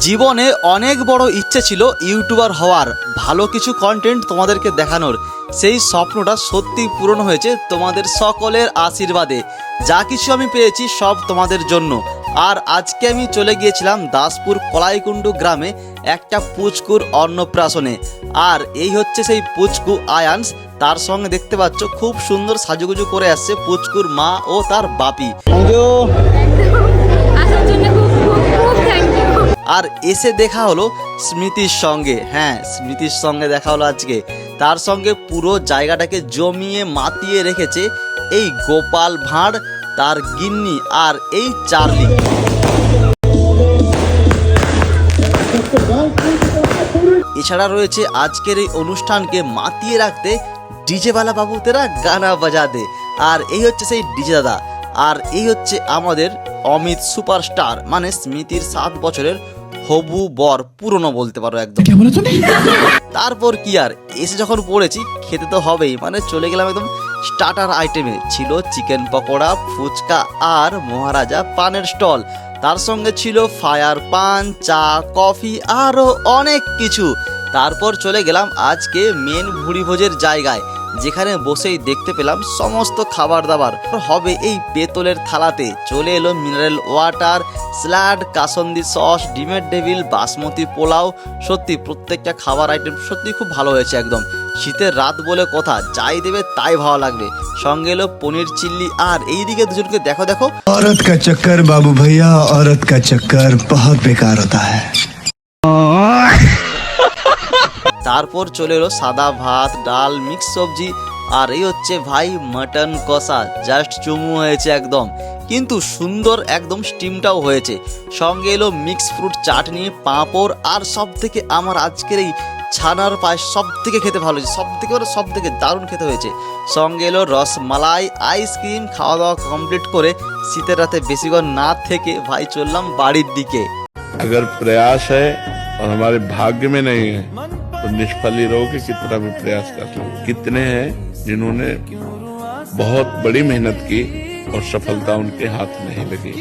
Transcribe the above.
জীবনে অনেক বড় ইচ্ছে ছিল ইউটিউবার হওয়ার, ভালো কিছু কন্টেন্ট তোমাদেরকে দেখানোর। সেই স্বপ্নটা সত্যি পূরণ হয়েছে তোমাদের সকলের আশীর্বাদে। যা কিছু আমি পেয়েছি সব তোমাদের জন্য। আর আজকে আমি চলে গিয়েছিলাম দাসপুর কলাইকুণ্ডু গ্রামে একটা পুচকুর অন্নপ্রাশনে। আর এই হচ্ছে সেই পুচকু আয়ান্স, তার সঙ্গে দেখতে পাচ্ছ খুব সুন্দর সাজুগুজু করে আসছে পুচকুর মা ও তার বাপি। আর এসে দেখা হলো স্মৃতির সঙ্গে। হ্যাঁ, স্মৃতির সঙ্গে দেখা হলো আজকে। তার সঙ্গে পুরো জায়গাটাকে জমিয়ে মাতিয়ে রেখেছে এই গোপাল ভাঁড়, তার গিন্নি আর এই চার্লি। এছাড়া রয়েছে আজকের এই অনুষ্ঠানকে মাতিয়ে রাখতে ডিজেওয়ালা বাবু তেরা গানা বাজাতে। আর এই হচ্ছে সেই ডিজে দাদা। আর এই হচ্ছে আমাদের অমিত সুপারস্টার, মানে স্মৃতির 7 বছরের হবু বর, পুরনো বলতে পারো একদম। তারপর কি আর, এসে যখন পড়েছি খেতে তো হবেই, মানে চলে গেলাম একদম স্টার্টার আইটেমে। ছিল চিকেন পকোড়া, ফুচকা আর মহারাজা পানের স্টল। তার সঙ্গে ছিল ফায়ার পান, চা, কফি আরও অনেক কিছু। তারপর চলে গেলাম আজকে মেন ভুড়ি ভোজের জায়গায়, যেখানে বসেই দেখতে পেলাম সমস্ত খাবার দাবার হবে এই পেতলের থালাতে। চলে এলো mineral water, salad, kasundi sauce, ডিমের ডেভিল, বাসমতি পোলাও। সত্যি প্রত্যেকটা খাবার আইটেম সত্যি খুব ভালো হয়েছে একদম। শীতের রাত বলে কথা, যাই দেবে তাই ভালো লাগবে। সঙ্গে এলো পনির চিল্লি। আর এইদিকে দুজনকে দেখো দেখো, औरत का चक्कर बाबू भैया, औरत का चक्कर बहुत बेकार होता है। তারপর চলে এলো সাদা ভাত, ডাল, মিক্স সবজি। আর এই হচ্ছে ভাই মাটন কষা, জাস্ট চুমু হয়েছে একদম, কিন্তু সুন্দর একদম স্টিমটাও হয়েছে। সঙ্গে এলো মিক্স ফ্রুট চাটনি, পাঁপড়, আর সব থেকে আমার আজকের এই ছানার পায়েস সব থেকে খেতে ভালো হয়েছে, সব থেকে দারুণ খেতে হয়েছে। সঙ্গে এলো রসমালাই, আইসক্রিম। খাওয়া দাওয়া কমপ্লিট করে শীতের রাতে বেশিক্ষণ না থেকে ভাই চললাম বাড়ির দিকে। अगर प्रयास है और हमारे भाग्य में नहीं है तो निष्फल ही रहोगे, कितना भी प्रयास कर लो। कितने हैं जिन्होंने बहुत बड़ी मेहनत की और सफलता उनके हाथ नहीं लगी।